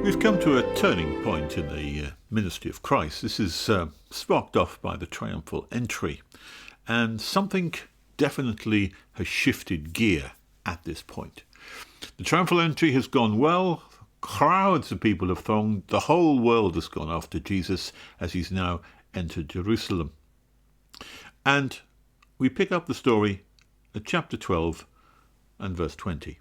We've come to a turning point in the ministry of Christ. This is sparked off by the triumphal entry, and something definitely has shifted gear at this point. The triumphal entry has gone well. Crowds of people have thronged. The whole world has gone after Jesus as he's now entered Jerusalem. And we pick up the story at chapter 12 and verse 20.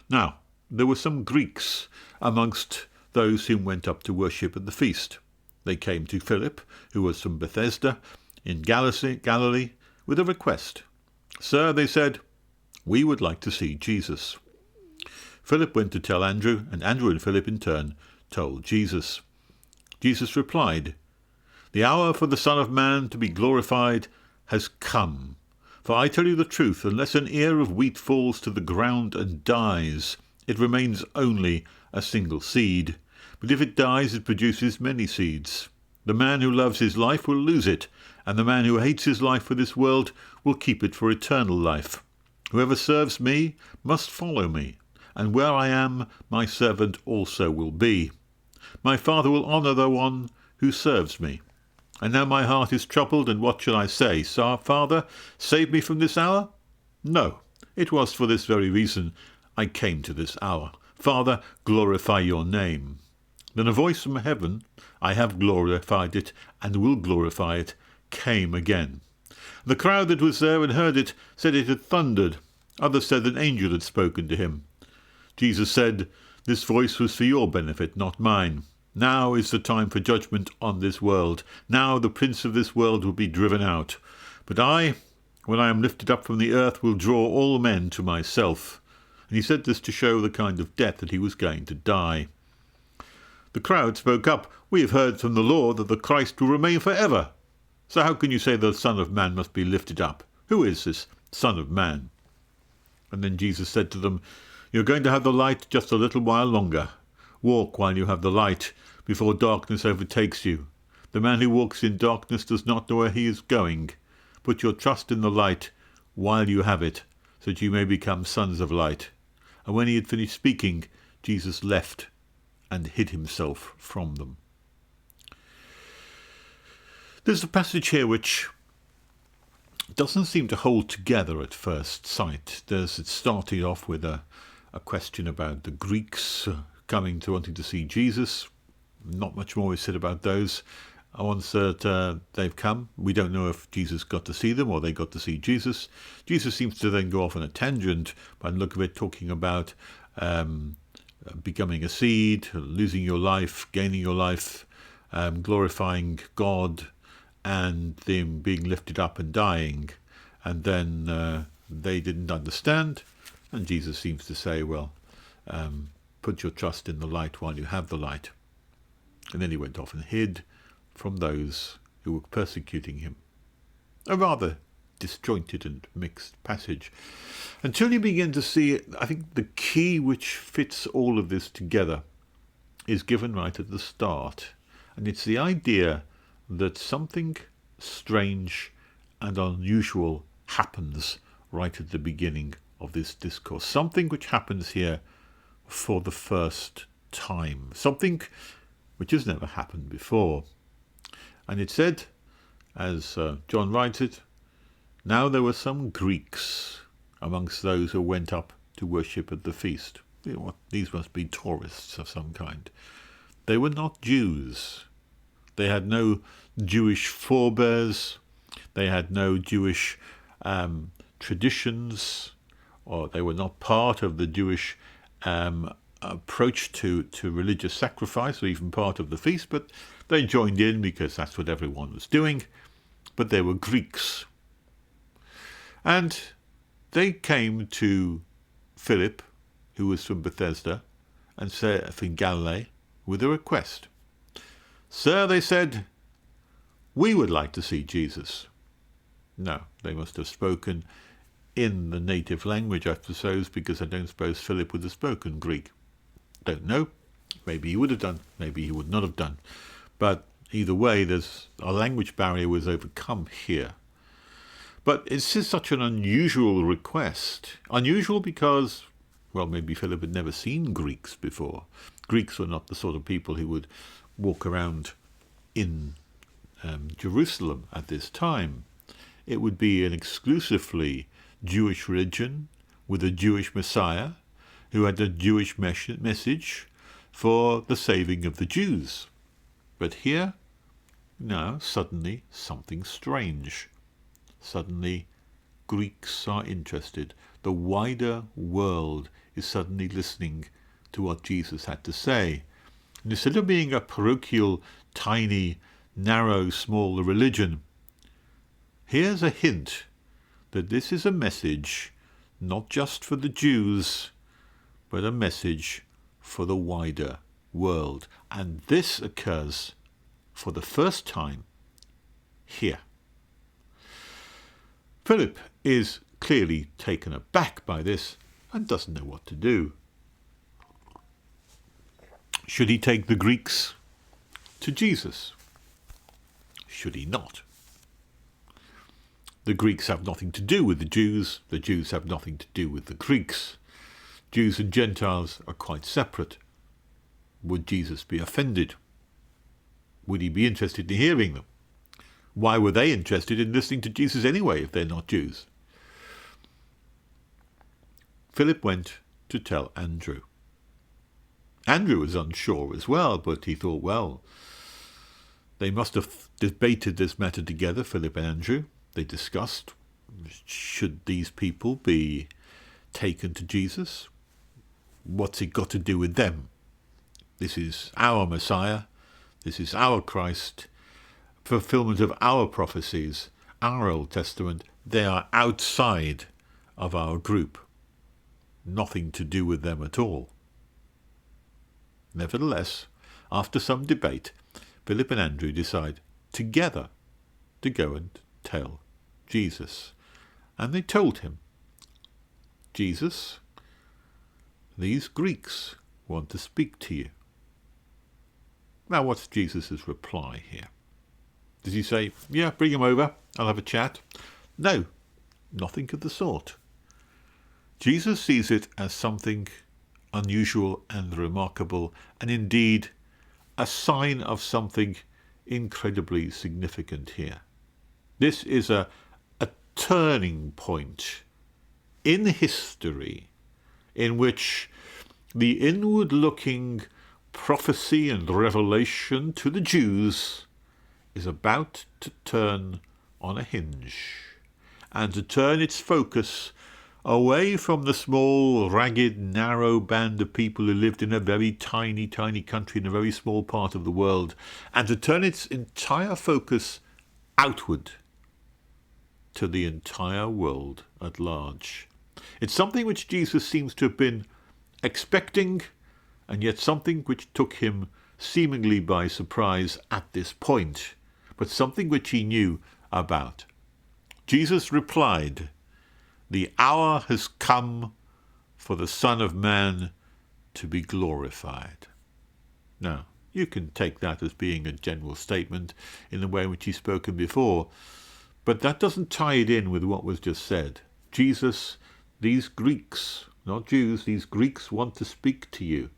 Now, there were some Greeks amongst those who went up to worship at the feast. They came to Philip, who was from Bethsaida in Galilee, with a request. "Sir," they said, "we would like to see Jesus." Philip went to tell Andrew, and Andrew and Philip in turn told Jesus. Jesus replied, "The hour for the Son of Man to be glorified has come. For I tell you the truth, unless an ear of wheat falls to the ground and dies, it remains only a single seed. But if it dies, it produces many seeds. The man who loves his life will lose it, and the man who hates his life for this world will keep it for eternal life. Whoever serves me must follow me, and where I am, my servant also will be. My Father will honour the one who serves me. And now my heart is troubled, and what shall I say? Father, save me from this hour? No, it was for this very reason I came to this hour. Father, glorify your name." Then a voice from heaven, "I have glorified it, and will glorify it," came again. The crowd that was there and heard it said it had thundered. Others said an angel had spoken to him. Jesus said, "This voice was for your benefit, not mine. Now is the time for judgment on this world. Now the prince of this world will be driven out. But I, when I am lifted up from the earth, will draw all men to myself." And he said this to show the kind of death that he was going to die. The crowd spoke up, "We have heard from the law that the Christ will remain forever. So how can you say the Son of Man must be lifted up? Who is this Son of Man?" And then Jesus said to them, "You're going to have the light just a little while longer. Walk while you have the light, before darkness overtakes you. The man who walks in darkness does not know where he is going. Put your trust in the light while you have it, so that you may become sons of light." And when he had finished speaking, Jesus left and hid himself from them. There's a passage here which doesn't seem to hold together at first sight. It started off with a question about the Greeks coming to wanting to see Jesus. Not much more is said about those. Once that they've come, we don't know if Jesus got to see them or they got to see Jesus. Jesus seems to then go off on a tangent, by the look of it, talking about becoming a seed, losing your life, gaining your life, glorifying God, and them being lifted up and dying. And then they didn't understand, and Jesus seems to say, well, put your trust in the light while you have the light. And then he went off and hid from those who were persecuting him. A rather disjointed and mixed passage. Until you begin to see, I think the key which fits all of this together is given right at the start. And it's the idea that something strange and unusual happens right at the beginning of this discourse. Something which happens here for the first time. Something which has never happened before. And it said, as John writes it, "Now there were some Greeks amongst those who went up to worship at the feast." These must be tourists of some kind. They were not Jews. They had no Jewish forebears. They had no Jewish traditions, or they were not part of the Jewish approach to religious sacrifice, or even part of the feast, but they joined in because that's what everyone was doing. But they were Greeks. And they came to Philip, who was from Bethsaida, and said, from Galilee, with a request. "Sir," they said, "we would like to see Jesus." No, they must have spoken in the native language, I suppose, because I don't suppose Philip would have spoken Greek. Don't know. Maybe he would have done. Maybe he would not have done. But either way, a language barrier was overcome here. But it's just such an unusual request. Unusual because, well, maybe Philip had never seen Greeks before. Greeks were not the sort of people who would walk around in Jerusalem at this time. It would be an exclusively Jewish religion with a Jewish Messiah who had a Jewish message for the saving of the Jews. But here, now, suddenly something strange. Suddenly Greeks are interested. The wider world is suddenly listening to what Jesus had to say. And instead of being a parochial, tiny, narrow, small religion, here's a hint that this is a message not just for the Jews, but a message for the wider world. And this occurs for the first time here. Philip is clearly taken aback by this and doesn't know what to do. Should he take the Greeks to Jesus? Should he not? The Greeks have nothing to do with the Jews have nothing to do with the Greeks. Jews and Gentiles are quite separate. Would Jesus be offended? Would he be interested in hearing them? Why were they interested in listening to Jesus anyway if they're not Jews? Philip went to tell Andrew. Andrew was unsure as well, but he thought, well, they must have debated this matter together, Philip and Andrew. They discussed, should these people be taken to Jesus? What's it got to do with them? This is our Messiah. This is our Christ. Fulfillment of our prophecies, our Old Testament. They are outside of our group. Nothing to do with them at all. Nevertheless, after some debate, Philip and Andrew decide together to go and tell Jesus. And they told him, Jesus, these Greeks want to speak to you. Now, what's Jesus' reply here? Does he say, yeah, bring him over, I'll have a chat? No, nothing of the sort. Jesus sees it as something unusual and remarkable, and indeed a sign of something incredibly significant here. This is a turning point in history in which the inward-looking prophecy and revelation to the Jews is about to turn on a hinge and to turn its focus away from the small, ragged, narrow band of people who lived in a very tiny, tiny country in a very small part of the world, and to turn its entire focus outward to the entire world at large. It's something which Jesus seems to have been expecting, and yet something which took him seemingly by surprise at this point, but something which he knew about. Jesus replied, "The hour has come for the Son of Man to be glorified." Now, you can take that as being a general statement in the way in which he's spoken before, but that doesn't tie it in with what was just said. Jesus, these Greeks, not Jews, these Greeks want to speak to you.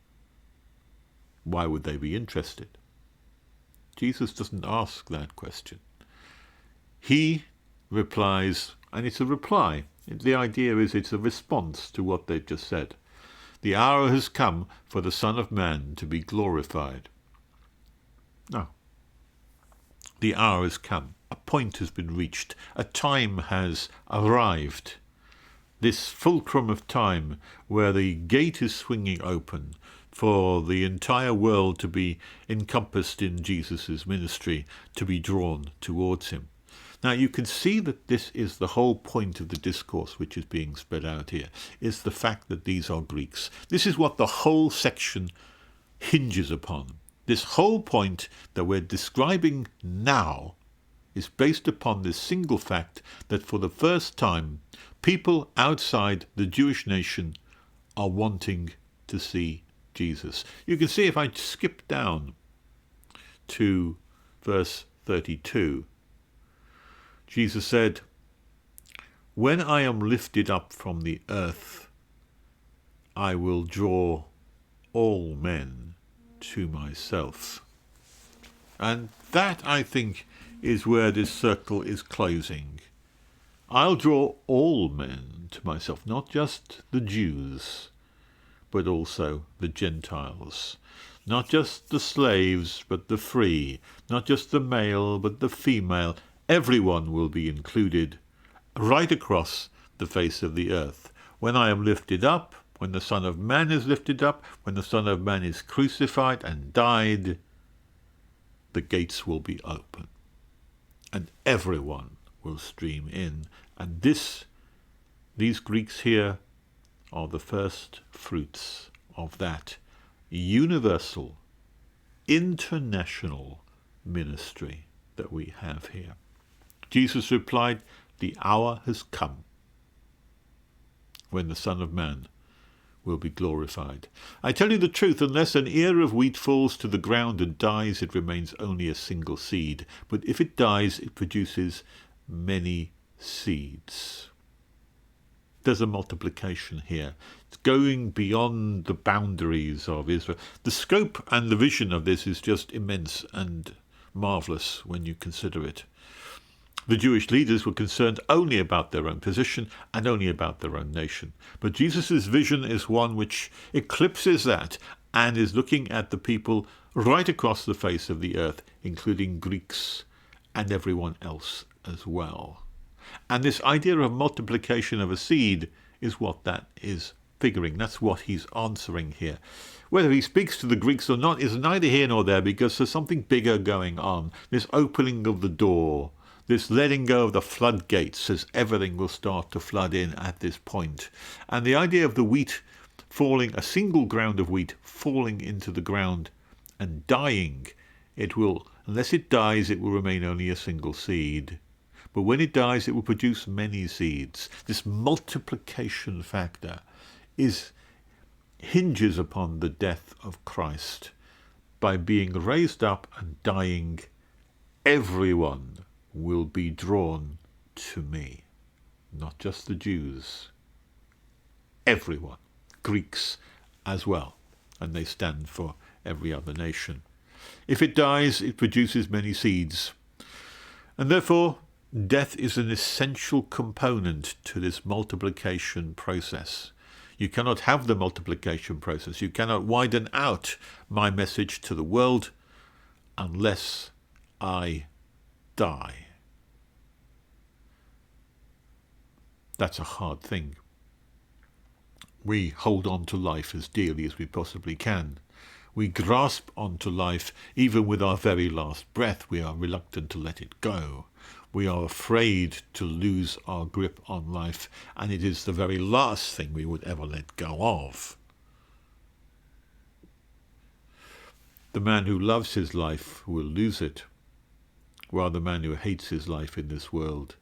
Why would they be interested? Jesus doesn't ask that question. He replies, and it's a reply. The idea is it's a response to what they've just said. The hour has come for the Son of Man to be glorified. Now, the hour has come. A point has been reached. A time has arrived. This fulcrum of time where the gate is swinging open for the entire world to be encompassed in Jesus' ministry, to be drawn towards him. Now, you can see that this is the whole point of the discourse which is being spread out here, is the fact that these are Greeks. This is what the whole section hinges upon. This whole point that we're describing now is based upon this single fact that for the first time, people outside the Jewish nation are wanting to see Jesus. You can see if I skip down to verse 32, Jesus said, "When I am lifted up from the earth, I will draw all men to myself. And that, I think, is where this circle is closing. I'll draw all men to myself, not just the Jews, but also the Gentiles. Not just the slaves, but the free. Not just the male, but the female. Everyone will be included right across the face of the earth. When I am lifted up, when the Son of Man is lifted up, when the Son of Man is crucified and died, the gates will be open, and everyone will stream in. And these Greeks here are the first fruits of that universal, international ministry that we have here. Jesus replied, "The hour has come when the Son of Man will be glorified. I tell you the truth, unless an ear of wheat falls to the ground and dies, it remains only a single seed. But if it dies, it produces many seeds." There's a multiplication here. It's going beyond the boundaries of Israel. The scope and the vision of this is just immense and marvellous when you consider it. The Jewish leaders were concerned only about their own position and only about their own nation. But Jesus' vision is one which eclipses that and is looking at the people right across the face of the earth, including Greeks and everyone else as well. And this idea of multiplication of a seed is what that is figuring. That's what he's answering here. Whether he speaks to the Greeks or not is neither here nor there, because there's something bigger going on. This opening of the door, this letting go of the floodgates, as everything will start to flood in at this point. And the idea of the wheat falling, a single ground of wheat falling into the ground and dying, it will, unless it dies, it will remain only a single seed. But when it dies, it will produce many seeds. This multiplication factor hinges upon the death of Christ. By being raised up and dying, everyone will be drawn to me. Not just the Jews. Everyone. Greeks as well. And they stand for every other nation. If it dies, it produces many seeds. And therefore, death is an essential component to this multiplication process. You cannot have the multiplication process. You cannot widen out my message to the world unless I die. That's a hard thing. We hold on to life as dearly as we possibly can. We grasp onto life even with our very last breath. We are reluctant to let it go. We are afraid to lose our grip on life, and it is the very last thing we would ever let go of. The man who loves his life will lose it, while the man who hates his life in this world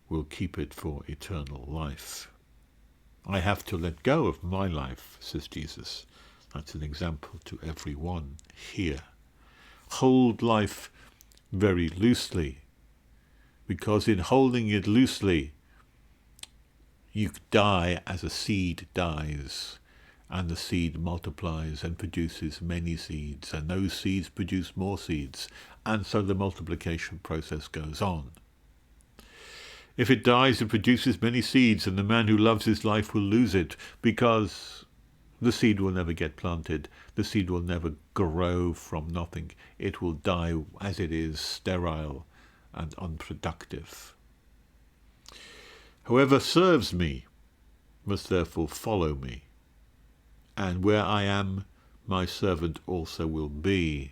will keep it for eternal life. I have to let go of my life, says Jesus. That's an example to everyone here. Hold life very loosely, because in holding it loosely, you die as a seed dies, and the seed multiplies and produces many seeds, and those seeds produce more seeds, and so the multiplication process goes on. If it dies, it produces many seeds, and the man who loves his life will lose it, because the seed will never get planted. The seed will never grow from nothing. It will die as it is, sterile and unproductive. Whoever serves me must therefore follow me, and where I am, my servant also will be.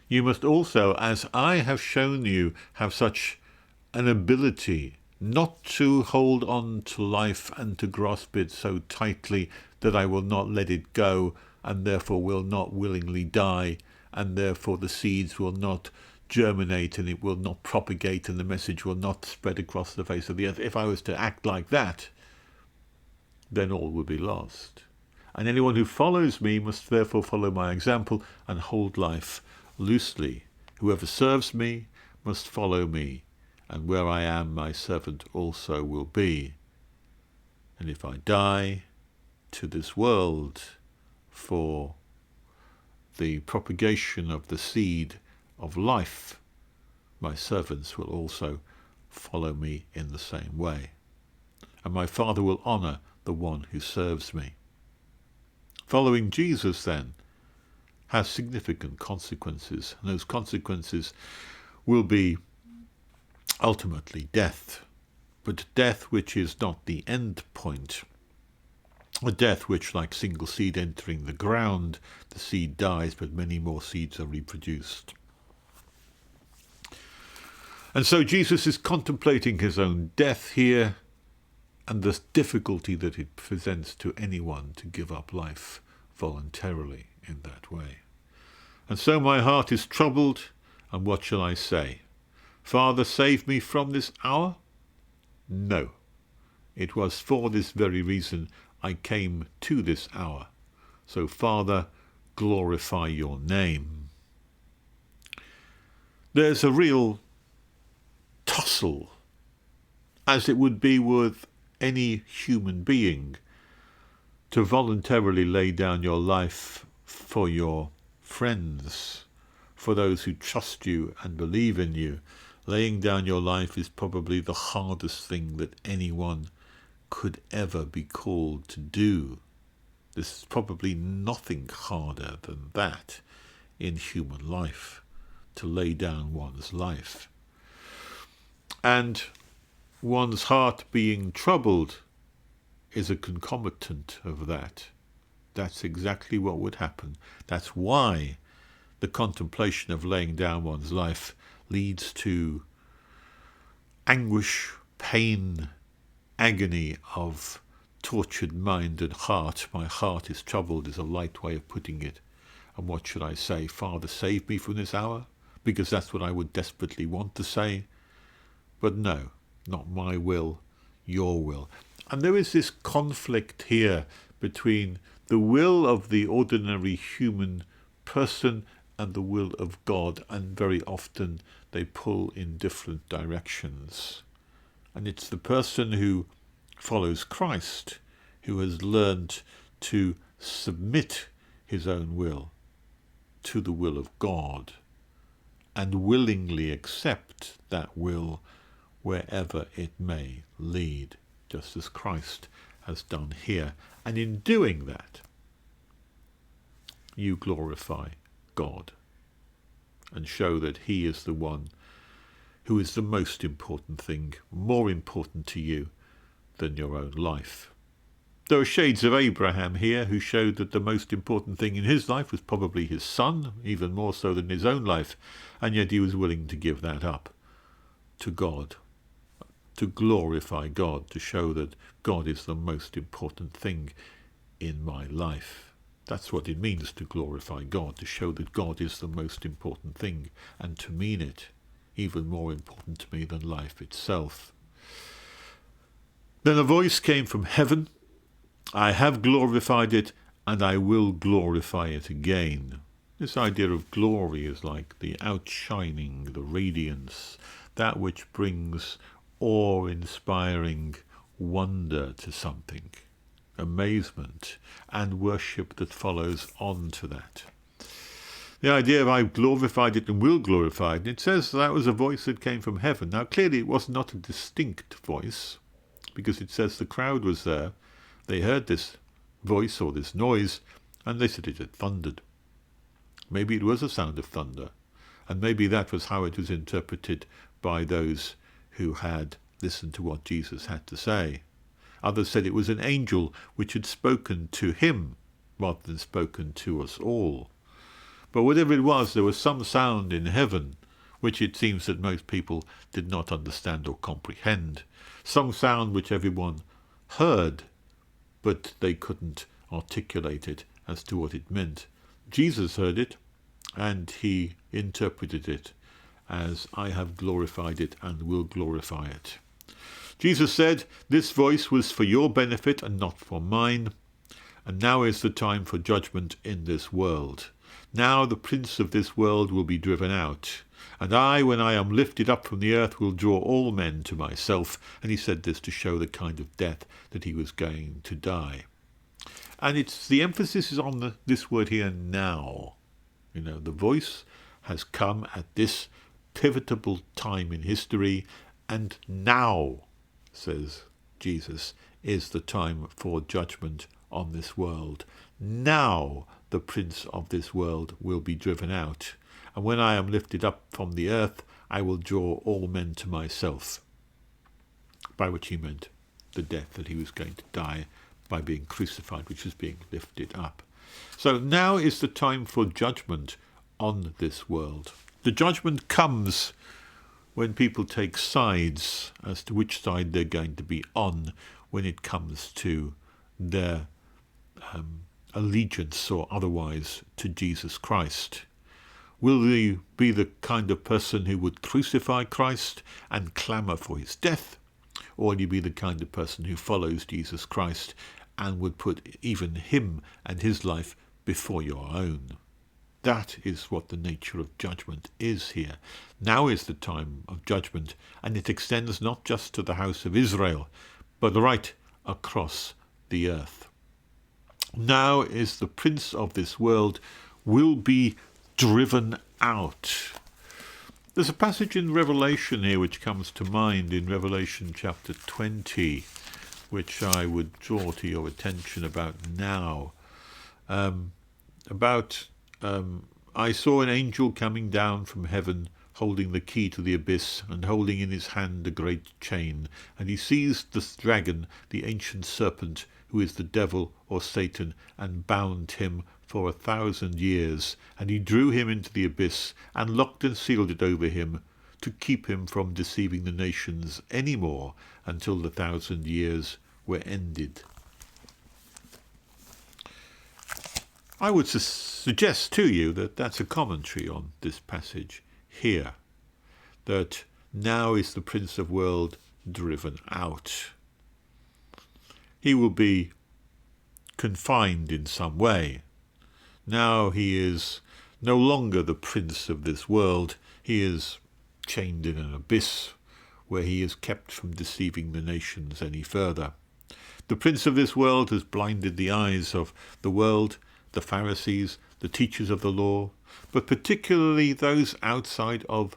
You must also, as I have shown you, have such an ability not to hold on to life and to grasp it so tightly that I will not let it go, and therefore will not willingly die, and therefore the seeds will not germinate and it will not propagate and the message will not spread across the face of the earth. If I was to act like that, then all would be lost. And anyone who follows me must therefore follow my example and hold life loosely. Whoever serves me must follow me, and where I am, my servant also will be. And if I die to this world for the propagation of the seed of life, my servants will also follow me in the same way. And my Father will honour the one who serves me. Following Jesus, then, has significant consequences, and those consequences will be ultimately death, but death which is not the end point, a death which, like single seed entering the ground, the seed dies, but many more seeds are reproduced. And so Jesus is contemplating his own death here, and the difficulty that it presents to anyone to give up life voluntarily in that way. And so my heart is troubled, and what shall I say? Father, save me from this hour? No. It was for this very reason I came to this hour. So, Father, glorify your name. There's a real tussle, as it would be with any human being, to voluntarily lay down your life for your friends, for those who trust you and believe in you. Laying down your life is probably the hardest thing that anyone could ever be called to do. There's probably nothing harder than that in human life, to lay down one's life. And one's heart being troubled is a concomitant of that. That's exactly what would happen. That's why the contemplation of laying down one's life leads to anguish, pain, agony of tortured mind and heart. My heart is troubled is a light way of putting it. And what should I say? Father, save me from this hour? Because that's what I would desperately want to say. But no, not my will, your will. And there is this conflict here between the will of the ordinary human person and the will of God, and very often they pull in different directions. And it's the person who follows Christ who has learned to submit his own will to the will of God and willingly accept that will wherever it may lead, just as Christ has done here. And in doing that, you glorify God and show that he is the one who is the most important thing, more important to you than your own life. There are shades of Abraham here who showed that the most important thing in his life was probably his son, even more so than his own life, and yet he was willing to give that up to God, to glorify God, to show that God is the most important thing in my life. That's what it means to glorify God, to show that God is the most important thing, and to mean it even more important to me than life itself. Then a voice came from heaven, I have glorified it, and I will glorify it again. This idea of glory is like the outshining, the radiance, that which brings awe-inspiring wonder to something, amazement, and worship that follows on to that. The idea of I've glorified it and will glorify it, it says that was a voice that came from heaven. Now clearly it was not a distinct voice, because it says the crowd was there. They heard this voice or this noise, and they said it had thundered. Maybe it was a sound of thunder, and maybe that was how it was interpreted by those who had listened to what Jesus had to say. Others said it was an angel which had spoken to him rather than spoken to us all. But whatever it was, there was some sound in heaven which it seems that most people did not understand or comprehend. Some sound which everyone heard, but they couldn't articulate it as to what it meant. Jesus heard it, and he interpreted it as I have glorified it and will glorify it. Jesus said, this voice was for your benefit and not for mine, and now is the time for judgment in this world. Now the prince of this world will be driven out, and I, when I am lifted up from the earth, will draw all men to myself. And he said this to show the kind of death that he was going to die. And the emphasis is on this word here, now. The voice has come at this pivotal time in history, and now, says Jesus, is the time for judgment on this world. Now the prince of this world will be driven out, and when I am lifted up from the earth, I will draw all men to myself. By which he meant the death that he was going to die by being crucified, which was being lifted up. So now is the time for judgment on this world. The judgment comes when people take sides as to which side they're going to be on when it comes to their allegiance or otherwise to Jesus Christ. Will you be the kind of person who would crucify Christ and clamour for his death? Or will you be the kind of person who follows Jesus Christ and would put even him and his life before your own? That is what the nature of judgment is here. Now is the time of judgment, and it extends not just to the house of Israel, but right across the earth. Now is the prince of this world will be driven out. There's a passage in Revelation here which comes to mind in Revelation chapter 20, which I would draw to your attention about now. I saw an angel coming down from heaven, holding the key to the abyss, and holding in his hand a great chain. And he seized the dragon, the ancient serpent, who is the devil or Satan, and bound him for 1,000 years. And he drew him into the abyss, and locked and sealed it over him, to keep him from deceiving the nations any more, until the 1,000 years were ended. I would suggest to you that that's a commentary on this passage here, that now is the Prince of World driven out. He will be confined in some way. Now he is no longer the prince of this world. He is chained in an abyss where he is kept from deceiving the nations any further. The prince of this world has blinded the eyes of the world, the Pharisees, the teachers of the law, but particularly those outside of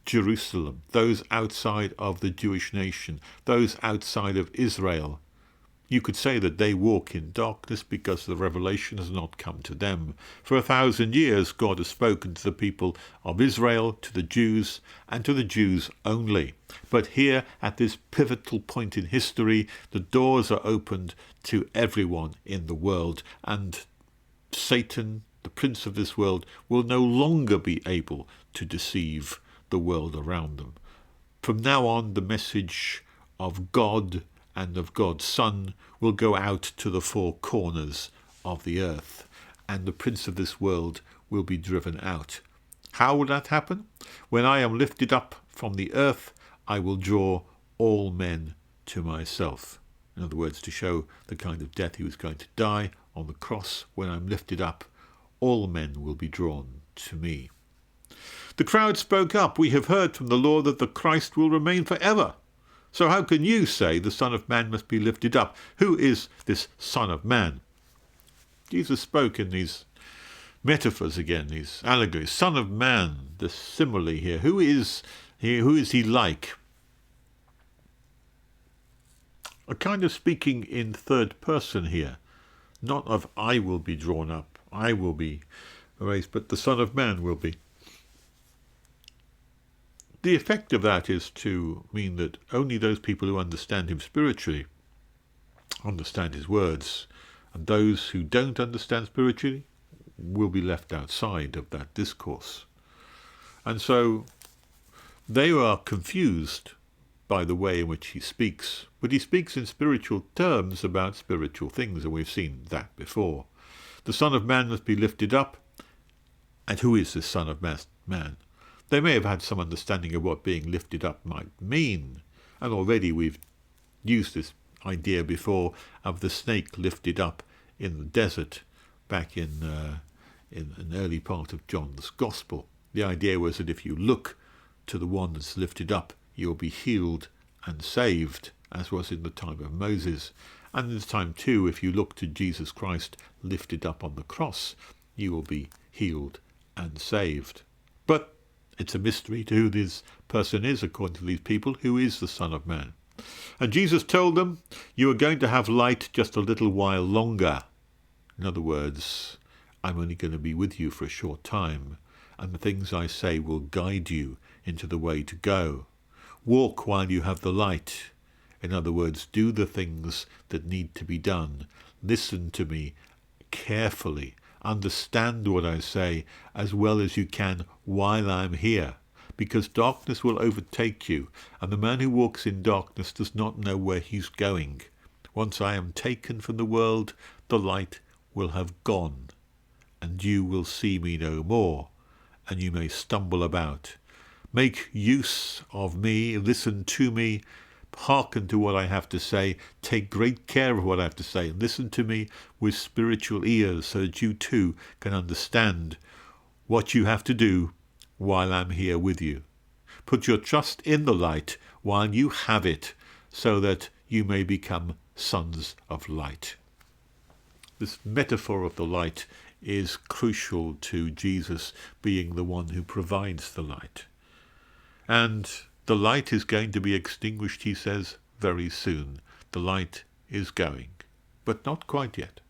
Jerusalem, those outside of the Jewish nation, those outside of Israel. You could say that they walk in darkness because the revelation has not come to them. For 1,000 years God has spoken to the people of Israel, to the Jews, and to the Jews only. But here, at this pivotal point in history, the doors are opened to everyone in the world, and Satan, the prince of this world, will no longer be able to deceive the world around them. From now on, the message of God and of God's Son will go out to the four corners of the earth, and the prince of this world will be driven out. How will that happen? When I am lifted up from the earth, I will draw all men to myself. In other words, to show the kind of death he was going to die on the cross. When I'm lifted up, all men will be drawn to me. The crowd spoke up. We have heard from the law that the Christ will remain forever. So how can you say the Son of Man must be lifted up? Who is this Son of Man? Jesus spoke in these metaphors again, these allegories. Son of Man, the simile here. Who is he like? A kind of speaking in third person here. Not of I will be drawn up, I will be raised, but the Son of Man will be. The effect of that is to mean that only those people who understand him spiritually understand his words, and those who don't understand spiritually will be left outside of that discourse. And so they are confused by the way in which he speaks, but he speaks in spiritual terms about spiritual things, and we've seen that before. The Son of Man must be lifted up, and who is this Son of Man? They may have had some understanding of what being lifted up might mean, and already we've used this idea before of the snake lifted up in the desert back in an early part of John's Gospel. The idea was that if you look to the one that's lifted up, you'll be healed and saved, as was in the time of Moses. And in this time too, if you look to Jesus Christ lifted up on the cross, you will be healed and saved. But it's a mystery to who this person is, according to these people, who is the Son of Man. And Jesus told them, you are going to have light just a little while longer. In other words, I'm only going to be with you for a short time, and the things I say will guide you into the way to go. Walk while you have the light. In other words, do the things that need to be done. Listen to me carefully. Understand what I say as well as you can while I'm here, because darkness will overtake you, and the man who walks in darkness does not know where he's going. Once I am taken from the world, the light will have gone, and you will see me no more, and you may stumble about. Make use of me, listen to me, hearken to what I have to say, take great care of what I have to say, and listen to me with spiritual ears so that you too can understand what you have to do while I'm here with you. Put your trust in the light while you have it, so that you may become sons of light. This metaphor of the light is crucial to Jesus being the one who provides the light. And the light is going to be extinguished, he says, very soon. The light is going, but not quite yet.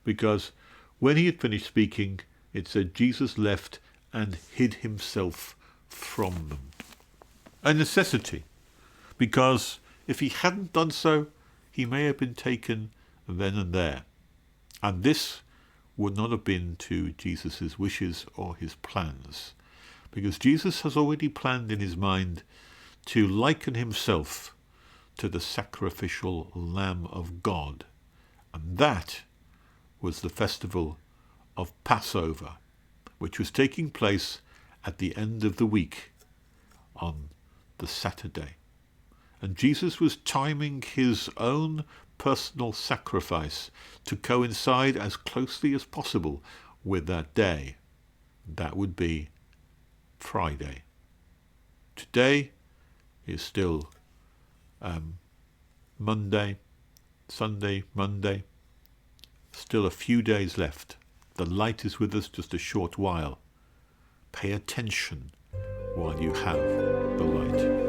Because when he had finished speaking, it said Jesus left and hid himself from them. A necessity, because if he hadn't done so, he may have been taken then and there. And this would not have been to Jesus' wishes or his plans, because Jesus has already planned in his mind to liken himself to the sacrificial Lamb of God. And that was the festival of Passover, which was taking place at the end of the week on the Saturday. And Jesus was timing his own personal sacrifice to coincide as closely as possible with that day. That would be Friday. Today is still Monday, Sunday, Monday. Still a few days left. The light is with us just a short while. Pay attention while you have the light.